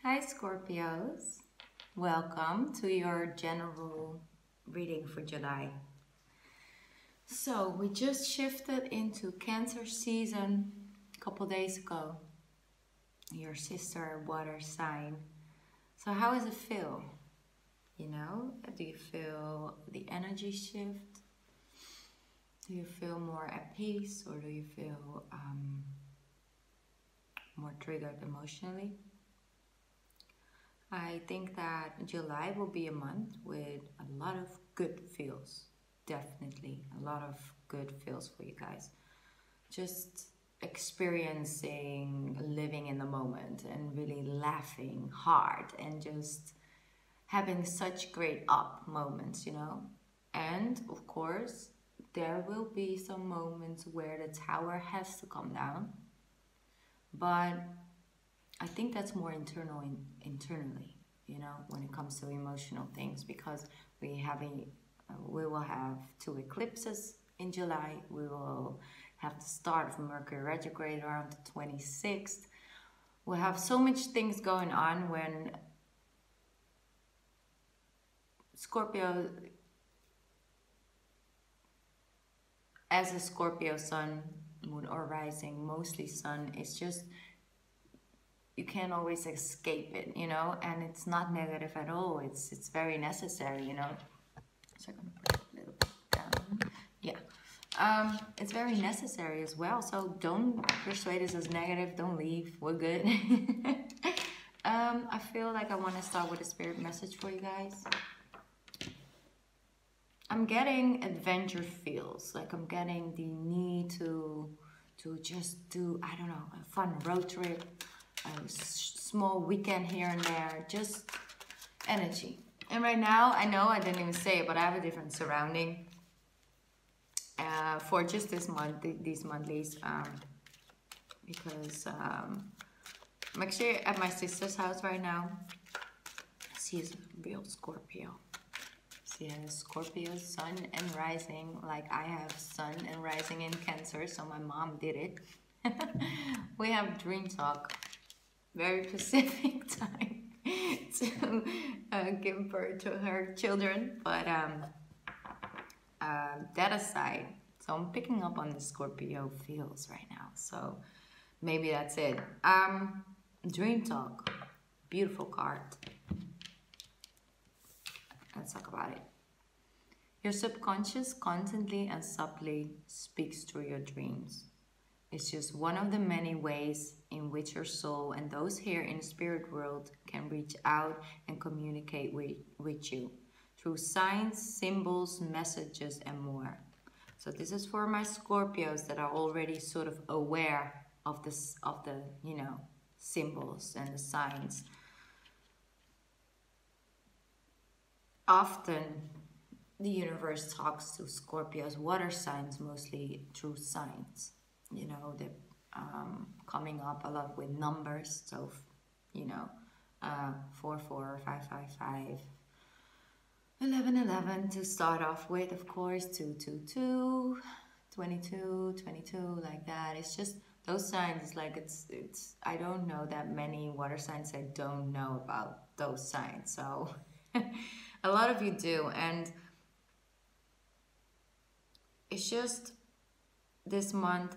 Hi Scorpios, welcome to your general reading for July. So we just shifted into Cancer season a couple days ago. Your sister water sign. So how does it feel? You know, do you feel the energy shift? Do you feel more at peace, or do you feel more triggered emotionally? I think that July will be a month with a lot of good feels. Definitely a lot of good feels for you guys. Just experiencing living in the moment and really laughing hard and just having such great up moments, you know. And of course, there will be some moments where the tower has to come down. But I think that's more internally, you know, when it comes to emotional things, because we will have 2 eclipses in July. We will have the start of Mercury retrograde around the 26th. We'll have so much things going on when Scorpio, as a Scorpio sun, moon or rising, mostly sun, it's just you can't always escape it, you know, and it's not negative at all. It's very necessary, you know. So I'm gonna put it a little bit down. Yeah. It's very necessary as well. So don't persuade us as negative. Don't leave. We're good. I feel like I want to start with a spirit message for you guys. I'm getting adventure feels. Like I'm getting the need to just do, I don't know, a fun road trip. A small weekend here and there, just energy. And right now, I know I didn't even say it, but I have a different surrounding for just this month, these monthlies, because I'm actually at my sister's house right now. She's a real Scorpio. She has Scorpio sun and rising, like I have sun and rising in Cancer, so my mom did it. We have dream talk. Very specific time to give birth to her children, but that aside, so I'm picking up on the Scorpio feels right now, so maybe that's it. Dream talk, beautiful card. Let's talk about it. Your subconscious constantly and subtly speaks through your dreams. It's just one of the many ways in which your soul and those here in the spirit world can reach out and communicate with you through signs, symbols, messages, and more. So this is for my Scorpios that are already sort of aware of this, of the, you know, symbols and the signs. Often the universe talks to Scorpios, water signs, mostly through signs. You know, they're coming up a lot with numbers. So, you know, 4, 4, 5, 5, 5, 11, 11 to start off with, of course, 2, 2, 2, 22, 22, like that. It's just those signs. It's like it's. I don't know that many water signs that don't know about those signs. So a lot of you do, and it's just this month.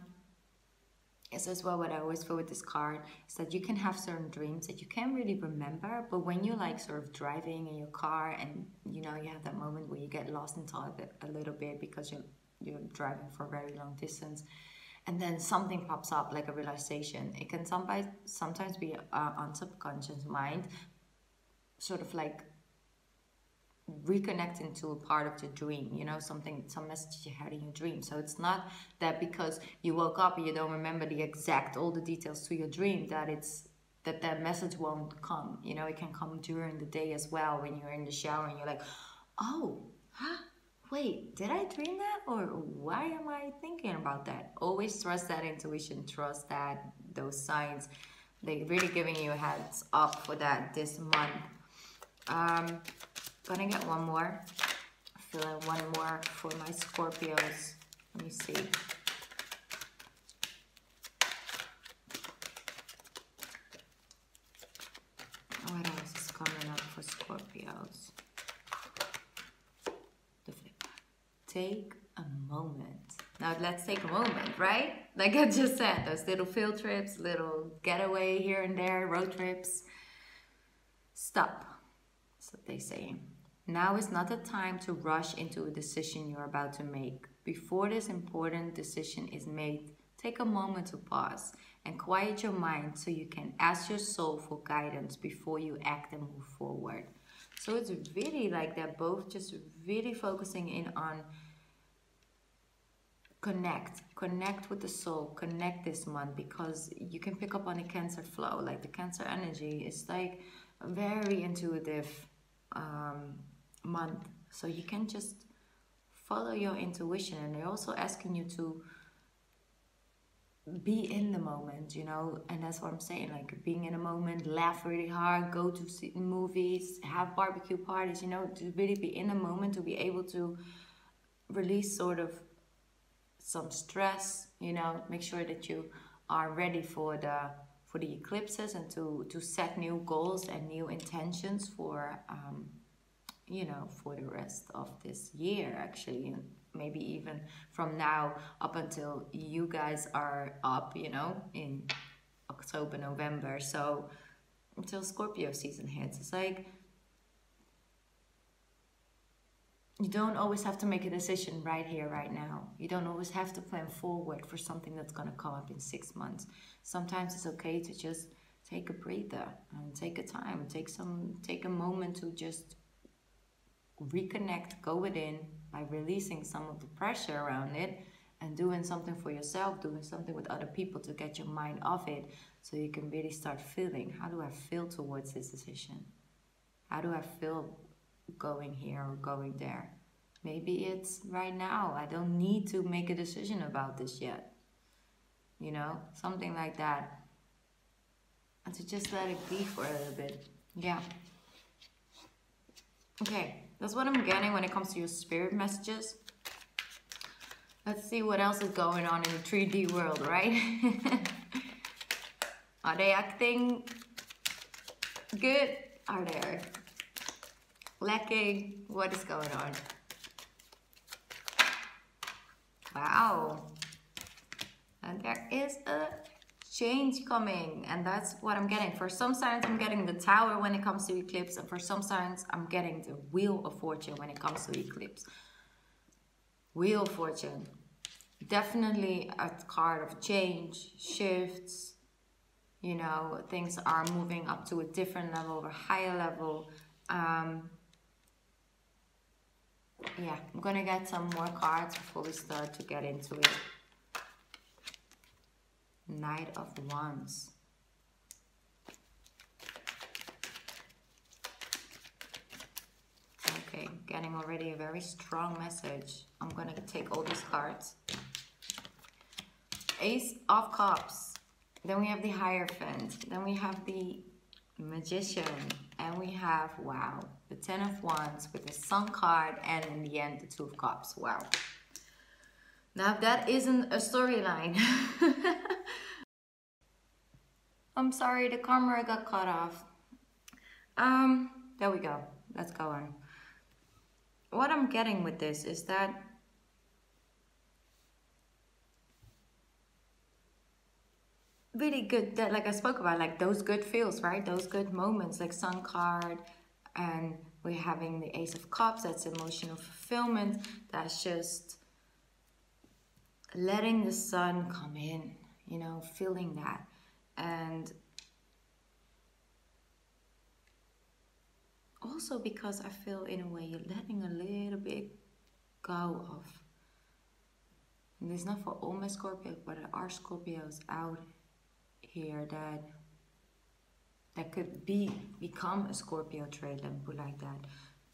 Is as well what I always feel with this card is that you can have certain dreams that you can't really remember, but when you're like sort of driving in your car and you know you have that moment where you get lost in thought a little bit because you're driving for a very long distance, and then something pops up like a realization. It can sometimes be on subconscious mind, sort of like reconnecting to a part of the dream, you know, some message you had in your dream. So it's not that because you woke up and you don't remember all the details to your dream that message won't come. You know, it can come during the day as well when you're in the shower and you're like, oh, huh? Wait, did I dream that? Or why am I thinking about that? Always trust that intuition, trust that those signs. They're really giving you a heads up for that this month. Gonna get one more. I feel like one more for my Scorpios. Let me see. Scorpios. The flip. Take a moment. Now let's take a moment, right? Like I just said, those little field trips, little getaway here and there, road trips. Stop. That's what they say. Now is not the time to rush into a decision you're about to make. Before this important decision is made, take a moment to pause and quiet your mind so you can ask your soul for guidance before you act and move forward. So it's really like they're both just really focusing in on connect with the soul, connect this month, because you can pick up on the Cancer flow. Like the Cancer energy is like a very intuitive month, so you can just follow your intuition. And they're also asking you to be in the moment, you know, and that's what I'm saying, like being in a moment, laugh really hard, go to see movies, have barbecue parties, you know, to really be in the moment, to be able to release sort of some stress, you know, make sure that you are ready for the eclipses, and to set new goals and new intentions for you know, for the rest of this year, actually, and maybe even from now up until you guys are up, you know, in October, November, so until Scorpio season hits. It's like you don't always have to make a decision right here, right now. You don't always have to plan forward for something that's going to come up in 6 months. Sometimes it's okay to just take a breather and take a time, take a moment to just reconnect, go within by releasing some of the pressure around it and doing something for yourself, doing something with other people to get your mind off it, so you can really start feeling, how do I feel towards this decision? How do I feel going here or going there? Maybe it's right now, I don't need to make a decision about this yet, you know, something like that. And to just let it be for a little bit. Yeah. Okay, that's what I'm getting when it comes to your spirit messages. Let's see what else is going on in the 3D world, right? Are they acting good? Are they lacking? What is going on? Wow. And there is a change coming, and that's what I'm getting. For some signs, I'm getting the Tower when it comes to eclipse, and for some signs, I'm getting the Wheel of Fortune when it comes to eclipse. Wheel of Fortune, definitely a card of change, shifts, you know, things are moving up to a different level, or higher level. Yeah, I'm gonna get some more cards before we start to get into it. Knight of Wands. Okay, getting already a very strong message. I'm gonna take all these cards. Ace of Cups. Then we have the Hierophant. Then we have the Magician. And we have, wow, the Ten of Wands with the Sun card, and in the end, the Two of Cups. Wow. Now that isn't a storyline. I'm sorry, the camera got cut off. There we go. Let's go on. What I'm getting with this is that really good, that like I spoke about, like those good feels, right? Those good moments, like Sun card, and we're having the Ace of Cups. That's emotional fulfillment. That's just letting the sun come in, you know, feeling that. And also because I feel in a way you're letting a little bit go of, and it's not for all my Scorpios, but there are Scorpios out here that could become a Scorpio trait, let me put it like that,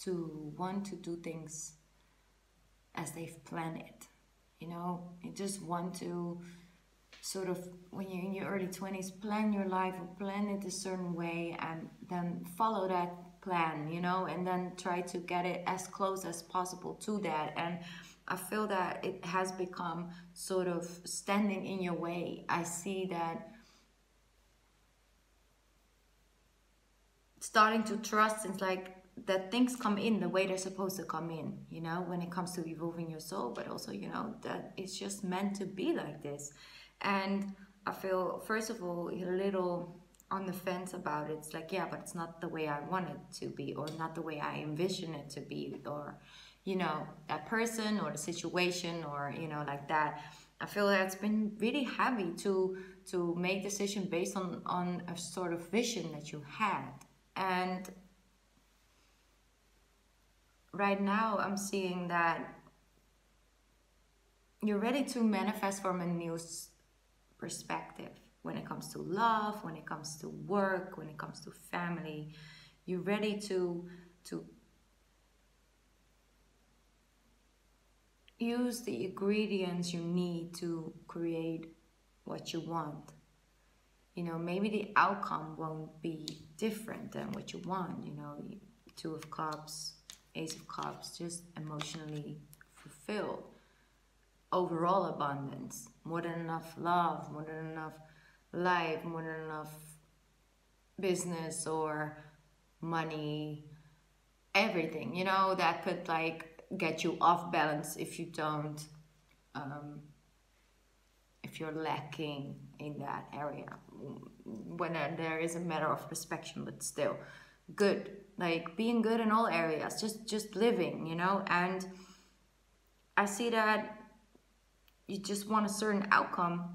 to want to do things as they've planned it. You know, you just want to sort of, when you're in your early 20s, plan your life or plan it a certain way, and then follow that plan, you know, and then try to get it as close as possible to that. And I feel that it has become sort of standing in your way. I see that starting to trust, it's like that things come in the way they're supposed to come in, you know, when it comes to evolving your soul, but also, you know, that it's just meant to be like this. And I feel, first of all, a little on the fence about it. It's like, yeah, but it's not the way I want it to be, or not the way I envision it to be, or, you know, that person or the situation, or, you know, like that. I feel that it's been really heavy to make decision based on a sort of vision that you had. And right now I'm seeing that you're ready to manifest from a new perspective when it comes to love, when it comes to work, when it comes to family. You're ready to use the ingredients you need to create what you want. You know, maybe the outcome won't be different than what you want. You know, Two of Cups, Ace of Cups, just emotionally fulfilled. Overall abundance, more than enough love, more than enough life, more than enough business or money, everything, you know, that could like get you off balance if you don't, if you're lacking in that area. When there is a matter of perspective, but still good, like being good in all areas, just living, you know. And I see that you just want a certain outcome,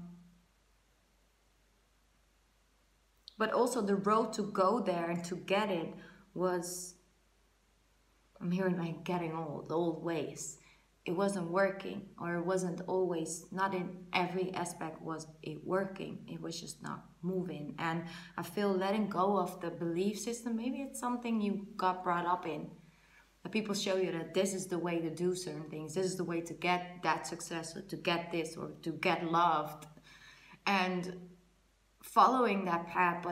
but also the road to go there and to get it was, I'm hearing like getting old, the old ways. It wasn't working, or it wasn't always, not in every aspect was it working. It was just not moving. And I feel letting go of the belief system, maybe it's something you got brought up in. That people show you that this is the way to do certain things. This is the way to get that success, or to get this, or to get loved. And following that path,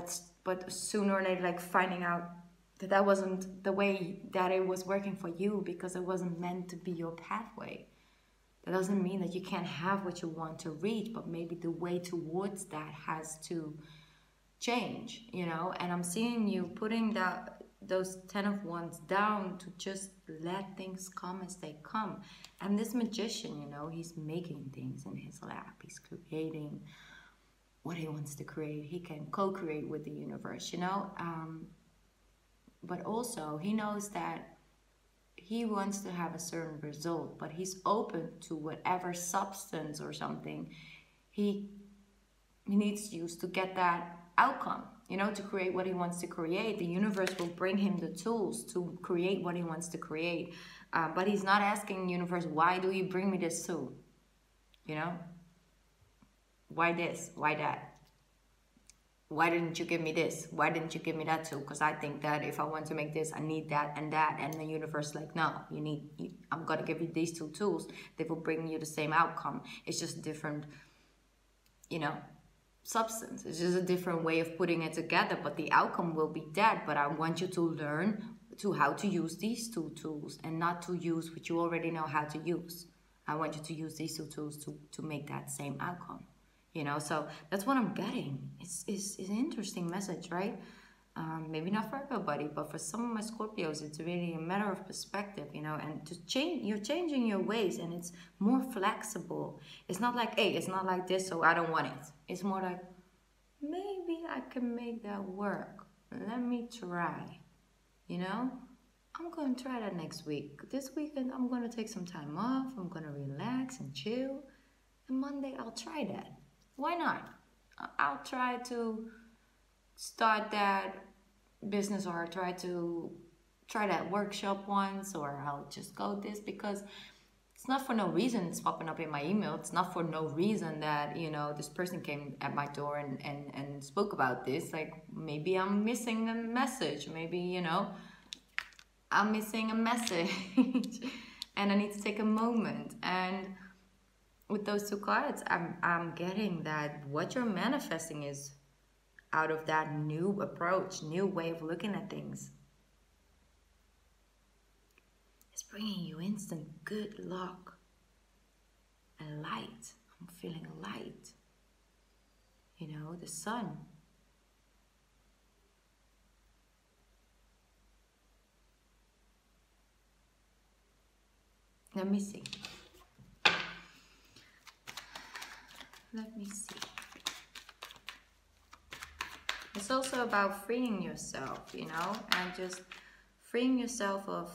but sooner or later, like finding out that that wasn't the way that it was working for you, because it wasn't meant to be your pathway. That doesn't mean that you can't have what you want to reach, but maybe the way towards that has to change, you know. And I'm seeing you putting those 10 of Wands down to just let things come as they come. And this magician, you know, he's making things in his lap. He's creating what he wants to create. He can co-create with the universe, you know. But also he knows that he wants to have a certain result, but he's open to whatever substance or something he needs to use to get that outcome, you know, to create what he wants to create. The universe will bring him the tools to create what he wants to create. But he's not asking the universe, why do you bring me this tool? You know, why this? Why that? Why didn't you give me this? Why didn't you give me that too? Because I think that if I want to make this, I need that and that. And the universe like, no, I'm going to give you these two tools. They will bring you the same outcome. It's just different, you know, substance. It's just a different way of putting it together, but the outcome will be that. But I want you to learn how to use these two tools, and not to use what you already know how to use. I want you to use these two tools to make that same outcome. You know, so that's what I'm getting. It's an interesting message, right? Maybe not for everybody, but for some of my Scorpios, it's really a matter of perspective, you know. And to change, you're changing your ways, and it's more flexible. It's not like, hey, it's not like this, so I don't want it. It's more like, maybe I can make that work. Let me try. You know, I'm going to try that next week. This weekend, I'm going to take some time off. I'm going to relax and chill. And Monday, I'll try that. Why not? I'll try to start that business, or try that workshop once, or I'll just go this, because it's not for no reason it's popping up in my email. It's not for no reason that, you know, this person came at my door and spoke about this. Like, maybe I'm missing a message. Maybe, you know, I'm missing a message and I need to take a moment. And with those two cards, I'm getting that what you're manifesting is out of that new approach, new way of looking at things. It's bringing you instant good luck and light. I'm feeling light. You know, the sun. Let me see. Let me see. It's also about freeing yourself, you know, and just freeing yourself of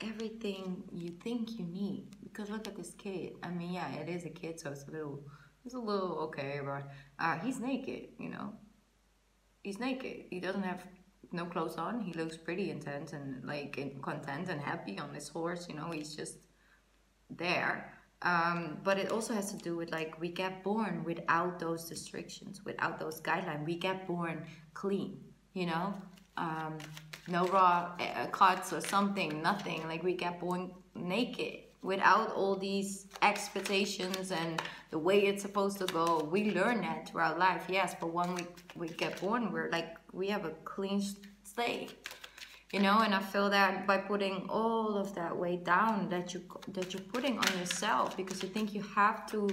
everything you think you need. Because look at this kid. I mean, yeah, it is a kid, so it's a little okay, but he's naked, you know. He's naked. He doesn't have no clothes on. He looks pretty intense and like content and happy on his horse, you know. He's just there. But it also has to do with, like, we get born without those restrictions, without those guidelines. We get born clean, you know. No raw cuts or something, nothing. Like, we get born naked without all these expectations and the way it's supposed to go. We learn that throughout life, yes, but when we get born, we're like, we have a clean slate, you know. And I feel that by putting all of that weight down that you're putting on yourself, because you think you have to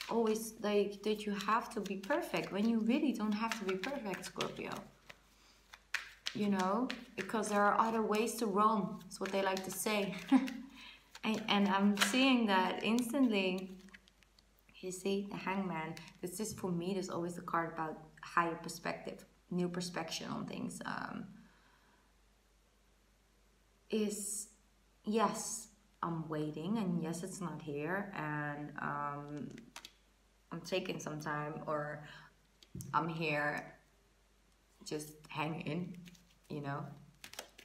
always, like, that you have to be perfect when you really don't have to be perfect, Scorpio. You know, because there are other ways to roam. That's what they like to say. and I'm seeing that instantly. You see, the Hangman. This is, for me, there's always a card about higher perspective, new perspective on things. Is, yes, I'm waiting, and yes, it's not here, and I'm taking some time, or I'm here just hanging, you know.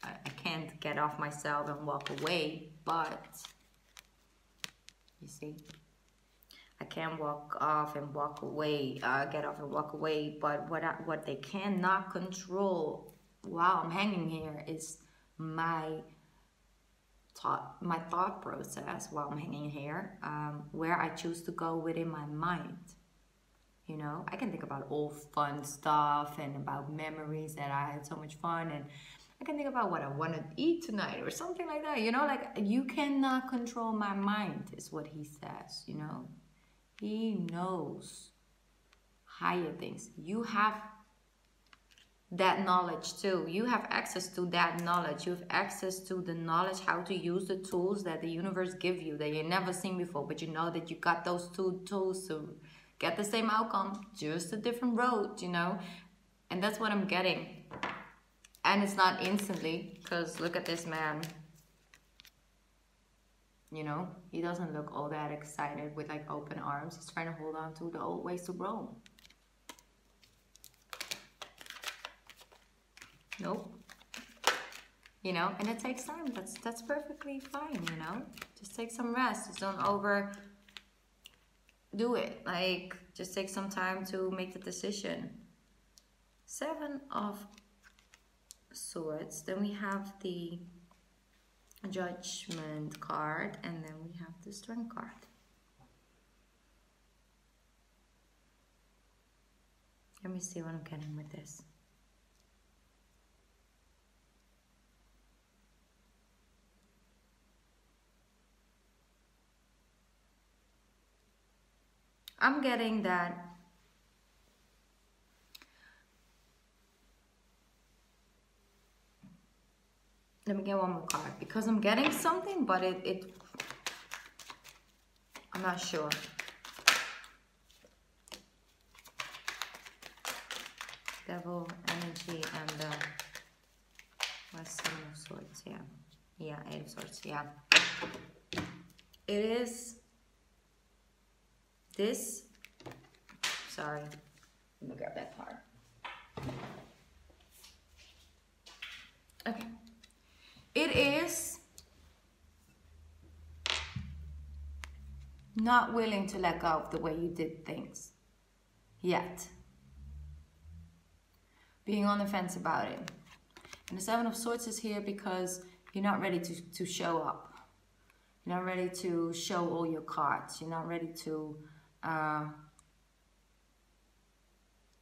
I can't get off myself and walk away, but you see, I can't walk off and walk away, get off and walk away, but what they cannot control while I'm hanging here is my thought process while I'm hanging here, where I choose to go within my mind. You know, I can think about old fun stuff and about memories that I had so much fun, and I can think about what I want to eat tonight or something like that. You know, like, you cannot control my mind, is what he says, you know. He knows higher things. You have that knowledge too. You have access to that knowledge. You have access to the knowledge how to use the tools that the universe give you that you've never seen before, but you know that you got those two tools to get the same outcome, just a different road, you know. And that's what I'm getting. And it's not instantly, because look at this man. You know, he doesn't look all that excited with, like, open arms. He's trying to hold on to the old ways to roam. Nope. You know, and it takes time. That's perfectly fine, you know. Just take some rest. Just don't overdo it. Like, just take some time to make the decision. 7 of Swords. Then we have the Judgment card, and then we have the Strength card. Let me see what I'm getting with this. I'm getting that let me get one more card, because I'm getting something, but I'm not sure. Devil energy and the Seven of Swords, yeah. Yeah, 8 of Swords, yeah. It is this, sorry, let me grab that card. Okay. It is not willing to let go of the way you did things yet. Being on the fence about it. And the 7 of Swords is here because you're not ready to show up. You're not ready to show all your cards. You're not ready to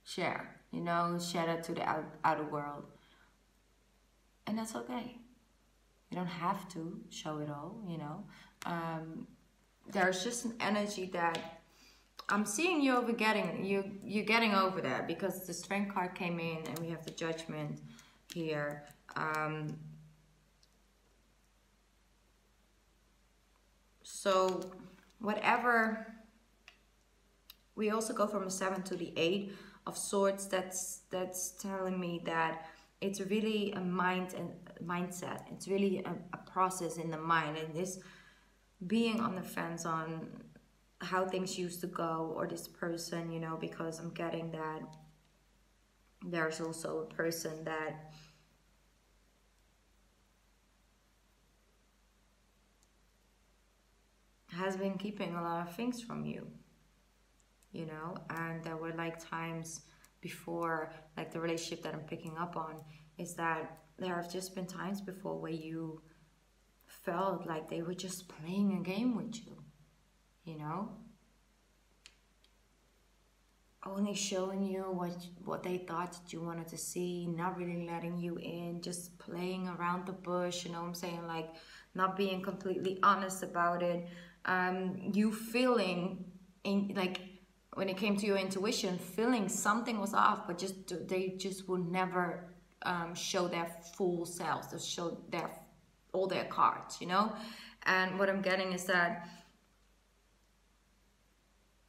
share, you know, share that to the outer world. And that's okay. You don't have to show it all, you know. There's just an energy that I'm seeing you over you're getting over that, because the Strength card came in and we have the Judgment here. So whatever, we also go from a 7 to the 8 of swords. That's telling me that it's really a mindset. It's really a process in the mind, and this being on the fence on how things used to go, or this person, you know, because I'm getting that there's also a person that has been keeping a lot of things from you, you know. And there were like times before, like the relationship that I'm picking up on is that there have just been times before where you felt like they were just playing a game with you, you know, only showing you what they thought that you wanted to see, not really letting you in, just playing around the bush, you know what I'm saying, like not being completely honest about it. You feeling in, like, when it came to your intuition, feeling something was off, but they just would never show their full selves, to show all their cards, you know. And what I'm getting is that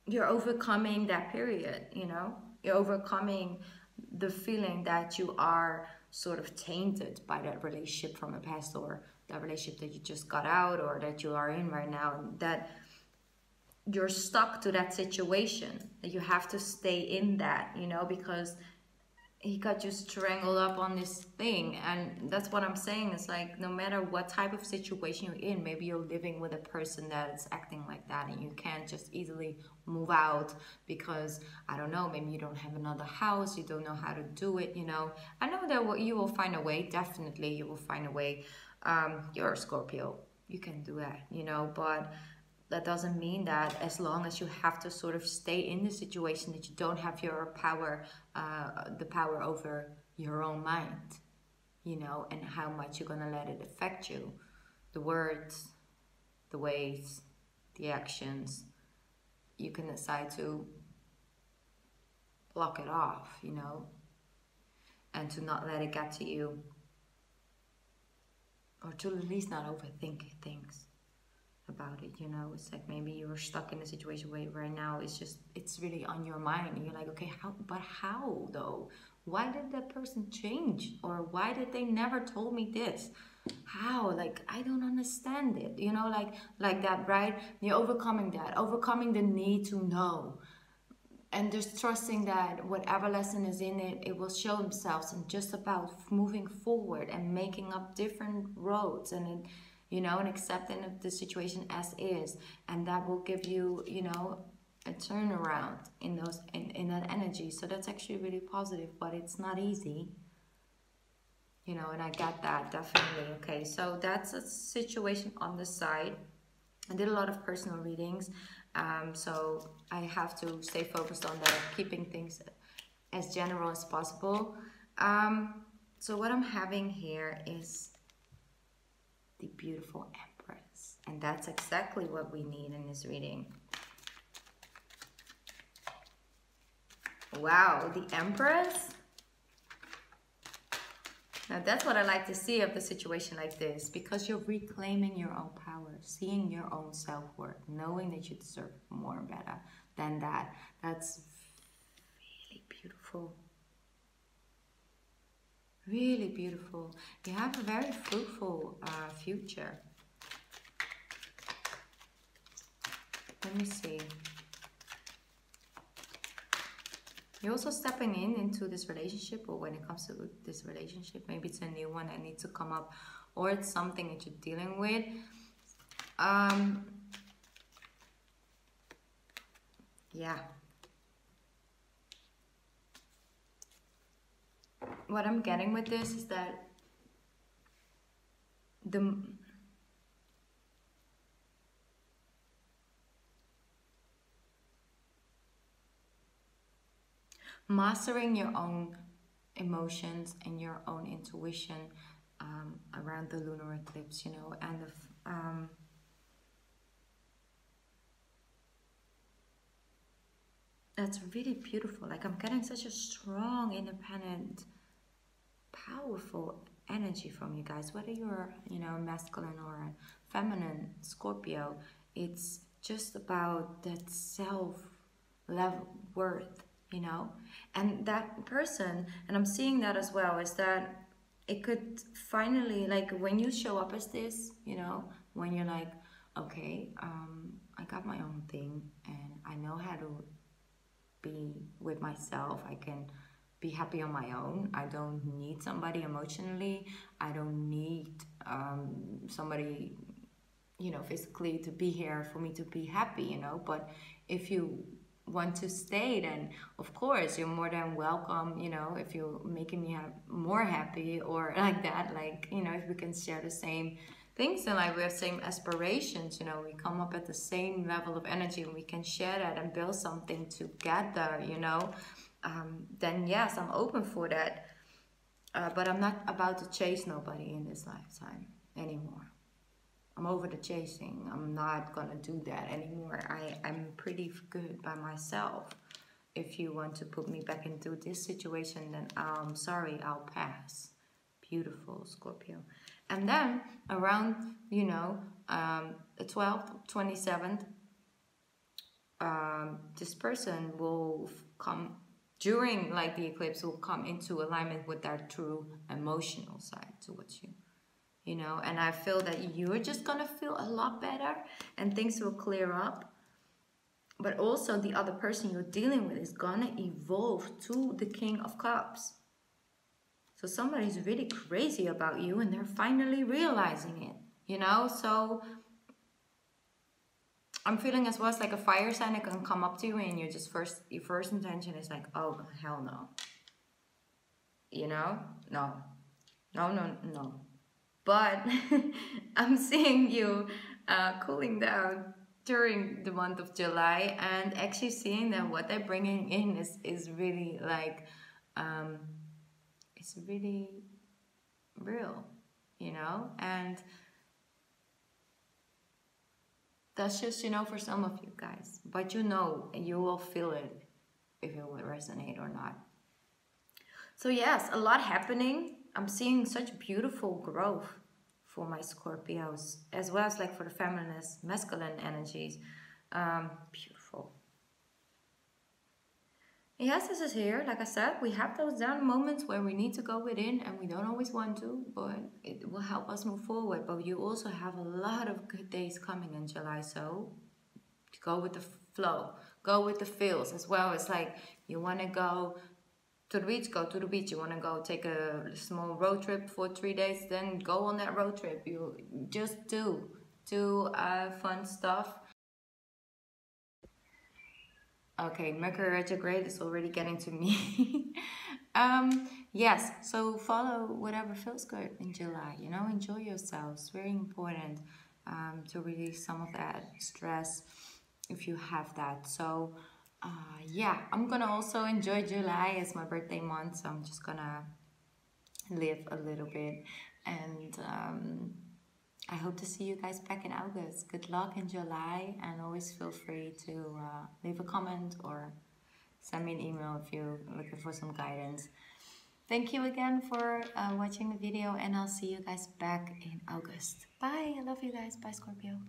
you're overcoming that period, you know. You're overcoming the feeling that you are sort of tainted by that relationship from the past, or that relationship that you just got out, or that you are in right now, that you're stuck to that situation, that you have to stay in that, you know, because he got you strangled up on this thing. And that's what I'm saying. It's like, no matter what type of situation you're in, maybe you're living with a person that is acting like that, and you can't just easily move out because, I don't know, maybe you don't have another house, you don't know how to do it, you know. I know that you will find a way. Definitely you will find a way. You're a Scorpio, you can do that, you know. But that doesn't mean that as long as you have to sort of stay in the situation, that you don't have your power, the power over your own mind, you know, and how much you're gonna let it affect you. The words, the ways, the actions, you can decide to block it off, you know, and to not let it get to you, or to at least not overthink things about it, you know. It's like maybe you're stuck in a situation where right now it's really on your mind, and you're like, okay, how though? Why did that person change? Or why did they never told me this? How? Like, I don't understand it, you know, like that, right? You're overcoming that, overcoming the need to know, and just trusting that whatever lesson is in it, it will show themselves, and just about moving forward and making up different roads, and it, you know, and accepting of the situation as is. And that will give you, you know, a turnaround in those in that energy. So that's actually really positive, but it's not easy, you know, and I get that, definitely. Okay, so that's a situation on the side. I did a lot of personal readings, so I have to stay focused on that, keeping things as general as possible. So what I'm having here is the beautiful Empress, and that's exactly what we need in this reading. Wow, the Empress. Now that's what I like to see of the situation like this, because you're reclaiming your own power, seeing your own self-worth, knowing that you deserve more and better than that. That's really beautiful. Really beautiful. You have a very fruitful future. Let me see. You're also stepping into this relationship, or when it comes to this relationship, maybe it's a new one that needs to come up, or it's something that you're dealing with. Yeah. What I'm getting with this is that the mastering your own emotions and your own intuition around the lunar eclipse, you know, and the that's really beautiful. Like, I'm getting such a strong, independent, powerful energy from you guys, whether you're, you know, masculine or feminine Scorpio. It's just about that self level worth, you know. And that person, and I'm seeing that as well, is that it could finally, like, when you show up as this, you know, when you're like, okay, I got my own thing and I know how to be with myself. I can be happy on my own. I don't need somebody emotionally. I don't need somebody, you know, physically to be here for me to be happy, you know. But if you want to stay, then of course you're more than welcome, you know, if you're making me more happy or like that, like, you know, if we can share the same things and like we have same aspirations, you know, we come up at the same level of energy and we can share that and build something together, you know, then yes, I'm open for that. But I'm not about to chase nobody in this lifetime anymore. I'm over the chasing. I'm not gonna do that anymore. I'm pretty good by myself. If you want to put me back into this situation, then I'm sorry, I'll pass. Beautiful, Scorpio. And then around, you know, the 12th, 27th, this person will come during like the eclipse, will come into alignment with their true emotional side towards you. You know, and I feel that you're just gonna feel a lot better and things will clear up. But also the other person you're dealing with is gonna evolve to the King of Cups. So somebody's really crazy about you and they're finally realizing it, you know? So I'm feeling as well as like a fire sign that can come up to you and you're just your first intention is like, oh, hell no. You know? No. No, no, no. But I'm seeing you cooling down during the month of July and actually seeing that what they're bringing in is really like, it's really real, you know? And that's just, you know, for some of you guys. But you know, you will feel it if it will resonate or not. So yes, a lot happening. I'm seeing such beautiful growth for my Scorpios, as well as like for the feminist, masculine energies. Beautiful. Yes, this is here. Like I said, we have those down moments where we need to go within and we don't always want to, but it will help us move forward. But you also have a lot of good days coming in July, so go with the flow, go with the feels as well. It's like you want to go to the beach, go to the beach. You want to go take a small road trip for 3 days, then go on that road trip. You just do fun stuff. Okay, Mercury retrograde is already getting to me. Yes, so follow whatever feels good in July. You know, enjoy yourselves. Very important to release some of that stress if you have that. So yeah, I'm gonna also enjoy July as my birthday month. So I'm just gonna live a little bit and I hope to see you guys back in August. Good luck in July and always feel free to leave a comment or send me an email if you're looking for some guidance. Thank you again for watching the video and I'll see you guys back in August. Bye. I love you guys. Bye, Scorpio.